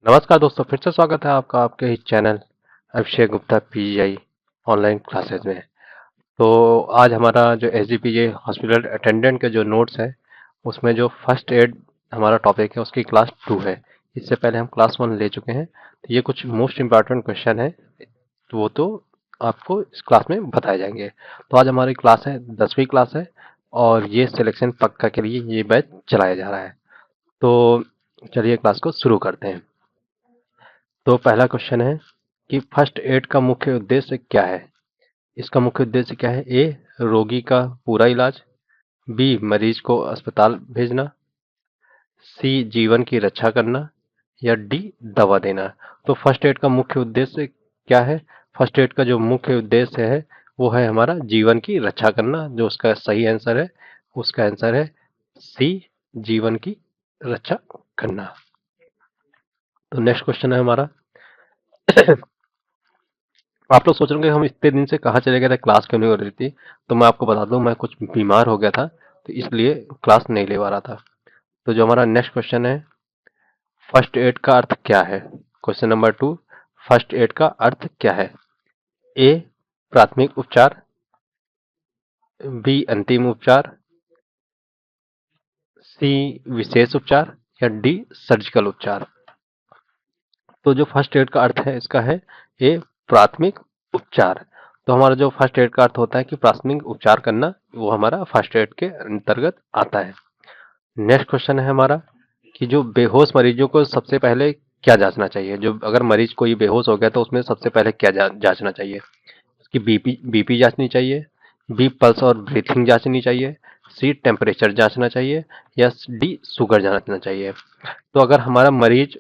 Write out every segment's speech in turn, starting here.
नमस्कार दोस्तों, फिर से स्वागत है आपका आपके इस channel Abhishek Gupta PGI online classes में। तो आज हमारा जो एसजीपीजे हॉस्पिटल अटेंडेंट के जो नोट्स है उसमें जो फर्स्ट एड हमारा टॉपिक है उसकी क्लास 2 है। इससे पहले हम क्लास 1 ले चुके हैं, तो ये कुछ मोस्ट इम्पॉर्टेंट क्वेश्चन है, तो वो तो आपको इस क्लास में बताए जाएंगे। तो आज हमारी क्लास है 10वीं क्लास है और ये सिलेक्शन पक्का के लिए ये बैच चलाया जा रहा है। तो चलिए क्लास को शुरू करते हैं। तो पहला क्वेश्चन है कि फर्स्ट एड का मुख्य उद्देश्य क्या है? इसका मुख्य उद्देश्य क्या है? ए रोगी का पूरा इलाज, बी मरीज को अस्पताल भेजना, सी जीवन की रक्षा करना या डी दवा देना। तो फर्स्ट एड का मुख्य उद्देश्य क्या है? फर्स्ट एड का जो मुख्य उद्देश्य है वो है हमारा जीवन की रक्षा करना। जो उसका सही आंसर है उसका आंसर है सी, जीवन की रक्षा करना। तो नेक्स्ट क्वेश्चन है हमारा। आप लोग सोच रहे होंगे हम इतने दिन से कहाँ चले गए थे, क्लास क्यों नहीं हो रही थी? तो मैं आपको बता दूं, मैं कुछ बीमार हो गया था, तो इसलिए क्लास नहीं ले पा रहा था। तो जो हमारा नेक्स्ट क्वेश्चन है, फर्स्ट एड का अर्थ क्या है? क्वेश्चन नंबर 2, फर्स्ट एड का अर्थ क्या है? ए प्राथमिक उपचार, बी अंतिम उपचार, सी विशेष उपचार या डी सर्जिकल उपचार। तो जो फर्स्ट एड का अर्थ है इसका है ए प्राथमिक उपचार। तो हमारा जो फर्स्ट एड का अर्थ होता है कि प्राथमिक उपचार करना, वो हमारा फर्स्ट एड के अंतर्गत आता है। नेक्स्ट क्वेश्चन है हमारा कि जो बेहोश मरीजों को सबसे पहले क्या जांचना चाहिए? जो अगर मरीज कोई बेहोश हो गया तो उसमें सबसे पहले क्या जांचना चाहिए? उसकी बीपी जांचनी चाहिए, बी पल्स और ब्रीथिंग जांचनी चाहिए, सी टेम्परेचर जांचना चाहिए या डी शुगर जांचना चाहिए। तो अगर हमारा मरीज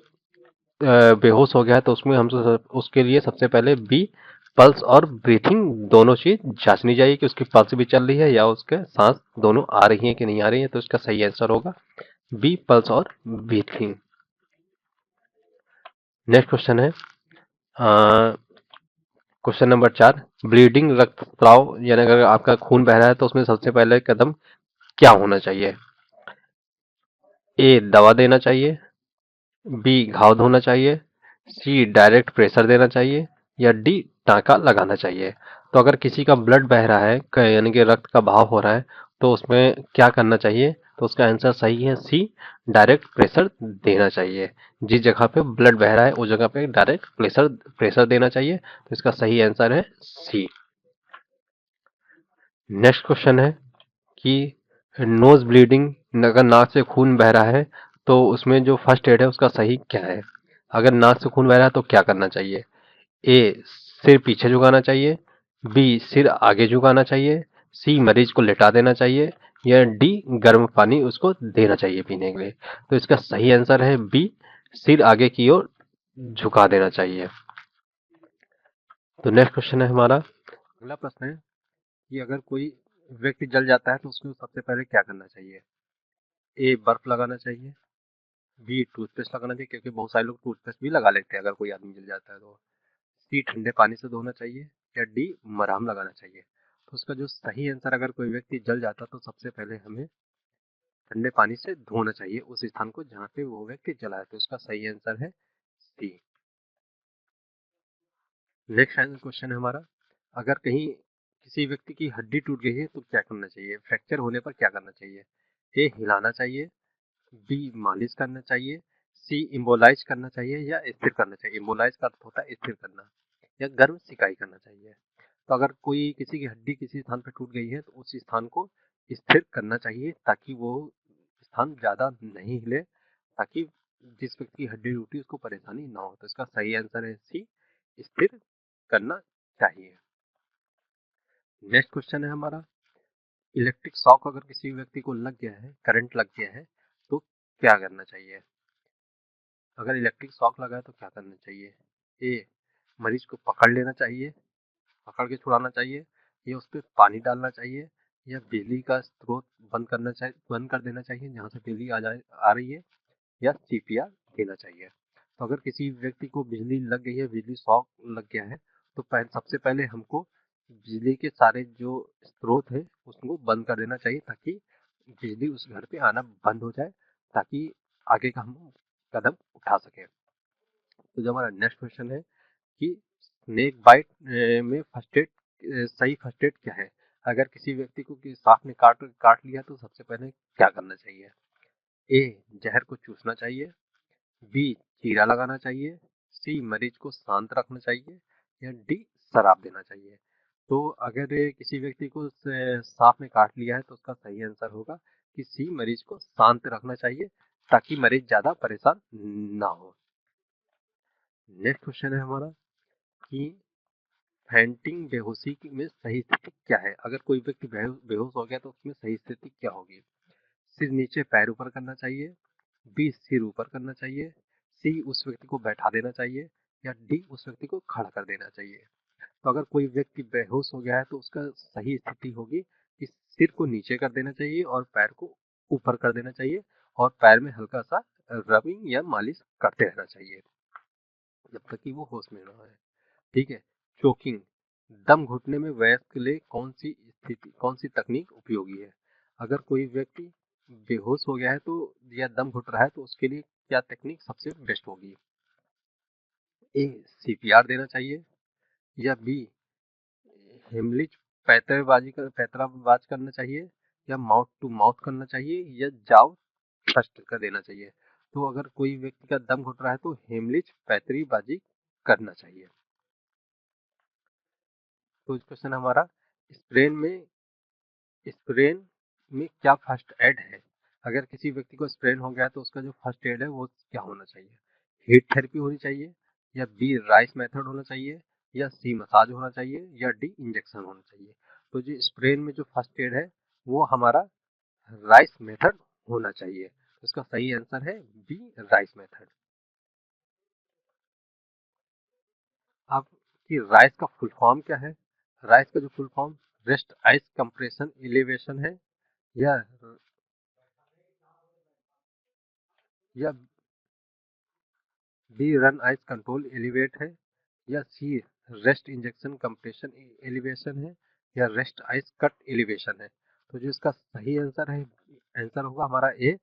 बेहोश हो गया है तो उसमें हम उसके लिए सबसे पहले बी पल्स और ब्रीथिंग दोनों चीज जांचनी चाहिए कि उसकी पल्स भी चल रही है या उसके सांस दोनों आ रही है कि नहीं आ रही है। तो इसका सही आंसर होगा बी पल्स और ब्रीथिंग। नेक्स्ट क्वेश्चन है क्वेश्चन नंबर 4, ब्लीडिंग रक्तस्राव, यानी अगर आपका खून बह रहा है तो उसमें सबसे पहले कदम क्या होना चाहिए? ए दवा देना चाहिए, बी घाव धोना चाहिए, सी डायरेक्ट प्रेशर देना चाहिए या डी टाँका लगाना चाहिए। तो अगर किसी का ब्लड बह रहा है, यानी कि रक्त का बहाव हो रहा है, तो उसमें क्या करना चाहिए? तो उसका आंसर सही है सी, डायरेक्ट प्रेशर देना चाहिए। जिस जगह पे ब्लड बह रहा है उस जगह पे डायरेक्ट प्रेशर प्रेशर देना चाहिए। तो इसका सही आंसर है सी। नेक्स्ट क्वेश्चन है कि नोज ब्लीडिंग, अगर नाक से खून बह रहा है तो उसमें जो फर्स्ट एड है उसका सही क्या है? अगर नाक से खून बह रहा है तो क्या करना चाहिए? ए सिर पीछे झुकाना चाहिए, बी सिर आगे झुकाना चाहिए, सी मरीज को लेटा देना चाहिए या डी गर्म पानी उसको देना चाहिए पीने के लिए। तो इसका सही आंसर है बी, सिर आगे की ओर झुका देना चाहिए। तो नेक्स्ट क्वेश्चन है हमारा, अगला प्रश्न है कि अगर कोई व्यक्ति जल जाता है तो उसको सबसे पहले क्या करना चाहिए? ए बर्फ लगाना चाहिए, बी टूथपेस्ट लगाना चाहिए, क्योंकि बहुत सारे लोग टूथपेस्ट भी लगा लेते हैं अगर कोई आदमी जल जाता है तो, सी ठंडे पानी से धोना चाहिए या डी मरहम लगाना चाहिए। तो उसका जो सही आंसर, अगर कोई व्यक्ति जल जाता तो सबसे पहले हमें ठंडे पानी से धोना चाहिए उस स्थान को जहाँ पे वो व्यक्ति जला है। तो उसका सही आंसर है सी। नेक्स्ट क्वेश्चन है हमारा, अगर कहीं किसी व्यक्ति की हड्डी टूट गई है तो क्या करना चाहिए? फ्रैक्चर होने पर क्या करना चाहिए? ए हिलाना चाहिए, बी मालिश करना चाहिए, सी इम्बोलाइज करना चाहिए या स्थिर करना चाहिए। इम्बोलाइज का अर्थ होता है स्थिर करना, या गर्म सिकाई करना चाहिए। तो अगर कोई किसी की हड्डी किसी स्थान पर टूट गई है तो उस स्थान को स्थिर करना चाहिए ताकि वो स्थान ज़्यादा नहीं हिले, ताकि जिस व्यक्ति की हड्डी टूटी उसको परेशानी ना हो। तो इसका सही आंसर है सी, स्थिर करना चाहिए। नेक्स्ट क्वेश्चन है हमारा, इलेक्ट्रिक शॉक अगर किसी व्यक्ति को लग गया है, करंट लग गया है, तो क्या करना चाहिए? अगर इलेक्ट्रिक शॉक लगा है तो क्या करना चाहिए? ए मरीज को पकड़ लेना चाहिए, पकड़ के छुड़ाना चाहिए, या उस पे पानी डालना चाहिए, या बिजली का स्रोत बंद कर देना चाहिए जहाँ से बिजली आ रही है, या सीपीआर देना चाहिए। तो अगर किसी व्यक्ति को बिजली लग गई है, बिजली शॉक लग गया है, तो सबसे पहले हमको बिजली के सारे जो स्रोत है उसको बंद कर देना चाहिए ताकि बिजली उस घर पे आना बंद हो जाए, ताकि आगे का हम कदम उठा सकें। तो जो हमारा नेक्स्ट क्वेश्चन है कि स्नेक बाइट में फर्स्ट एड सही फर्स्ट एड क्या है? अगर किसी व्यक्ति को सांप ने काट काट लिया तो सबसे पहले क्या करना चाहिए? ए, जहर को चूसना चाहिए। बी, चीरा लगाना चाहिए। सी, मरीज को शांत रखना चाहिए। या डी, शराब देना चाहिए। तो अगर किसी व्यक्ति को सांप ने काट लिया है तो उसका सही आंसर होगा कि सी, मरीज को शांत रखना चाहिए ताकि मरीज ज्यादा परेशान ना हो। नेक्स्ट क्वेश्चन है हमारा कि फेंटिंग बेहोशी में सही स्थिति क्या है? अगर कोई व्यक्ति बेहोश हो गया तो उसमें सही स्थिति क्या होगी? सिर नीचे पैर ऊपर करना चाहिए। बी, सिर ऊपर करना चाहिए। सी, उस व्यक्ति को बैठा देना चाहिए। या डी, उस व्यक्ति को खड़ा कर देना चाहिए। तो अगर कोई व्यक्ति बेहोश हो गया है तो उसका सही स्थिति होगी कि सिर को नीचे कर देना चाहिए और पैर को ऊपर कर देना चाहिए और पैर में हल्का सा रबिंग या मालिश करते रहना चाहिए जब तक कि वो होश में ना आए। ठीक है। चोकिंग, दम घुटने में वयस्क के लिए कौन सी तकनीक उपयोगी है? अगर कोई व्यक्ति बेहोश हो गया है तो या दम घुट रहा है तो उसके लिए क्या तकनीक सबसे बेस्ट होगी? ए, सीपीआर देना चाहिए। या बी, हेमलिच पैतराबाज करना चाहिए। या माउथ टू माउथ करना चाहिए। या जाव थ्रस्ट कर देना चाहिए। तो अगर कोई व्यक्ति का दम घुट रहा है तो हेमलिच पैतरीबाजी करना चाहिए। तो क्वेश्चन हमारा स्प्रेन में स्प्रेन में क्या फर्स्ट एड है? अगर किसी व्यक्ति को स्प्रेन हो गया तो उसका जो फर्स्ट एड है वो क्या होना चाहिए? हीट थेरेपी होनी चाहिए। या बी, राइस मेथड होना चाहिए। या सी, मसाज होना चाहिए। या डी, इंजेक्शन होना चाहिए। तो जो स्प्रेन में जो फर्स्ट एड है वो हमारा राइस मेथड होना चाहिए। इसका सही आंसर है बी, राइस मेथड। अब कि राइस का फुल फॉर्म क्या है? राइस का जो full form rest ice compression elevation है। या या B, run ice control elevate है। या C, rest injection compression elevation है। या रेस्ट आइस कट एलिवेशन है। तो जो इसका सही आंसर होगा हमारा A,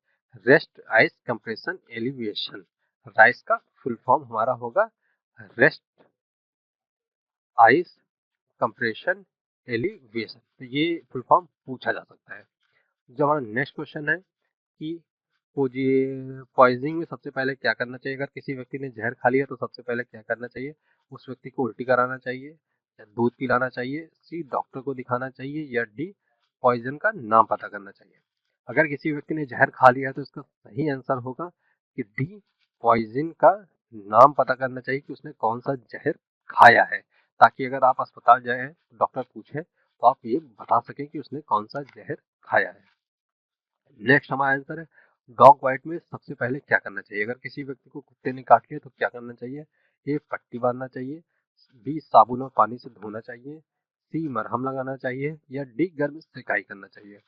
rest ice compression elevation. RICE का फुल फॉर्म हमारा होगा रेस्ट आइस कंप्रेशन एलिवेशन। तो ये फुल फॉर्म पूछा जा सकता है। जो हमारा नेक्स्ट क्वेश्चन है कि पॉइजनिंग में सबसे पहले क्या करना चाहिए? अगर किसी व्यक्ति ने जहर खा लिया तो सबसे पहले क्या करना चाहिए? उस व्यक्ति को उल्टी कराना चाहिए। या दूध पिलाना चाहिए। सी, डॉक्टर को दिखाना चाहिए। या डी, पॉइजन का नाम पता करना चाहिए। अगर किसी व्यक्ति ने जहर खा लिया है तो इसका सही आंसर होगा कि डी, पॉइजन का नाम पता करना चाहिए कि उसने कौन सा जहर खाया है, ताकि अगर आप अस्पताल जाए डॉक्टर पूछे तो आप ये बता सकें कि उसने कौन सा जहर खाया है। नेक्स्ट हमारा आंसर है डॉग बाइट में सबसे पहले क्या करना चाहिए? अगर किसी व्यक्ति को कुत्ते ने काट लिया तो क्या करना चाहिए? ए, पट्टी बांधना चाहिए। बी, साबुन और पानी से धोना चाहिए। सी, मरहम लगाना चाहिए। या डी, गर्म सिकाई करना चाहिए।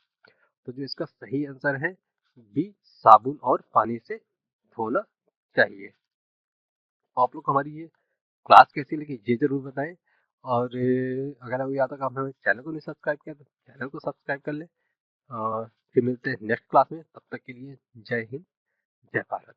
तो जो इसका सही आंसर है बी, साबुन और पानी से धोना चाहिए। तो आप लोग हमारी ये क्लास कैसी लगी ये जरूर बताएं। और अगर अभी यहाँ तक आपने हमारे चैनल को नहीं सब्सक्राइब किया तो चैनल को सब्सक्राइब कर ले। और फिर मिलते हैं नेक्स्ट क्लास में। तब तक के लिए जय हिंद, जय भारत।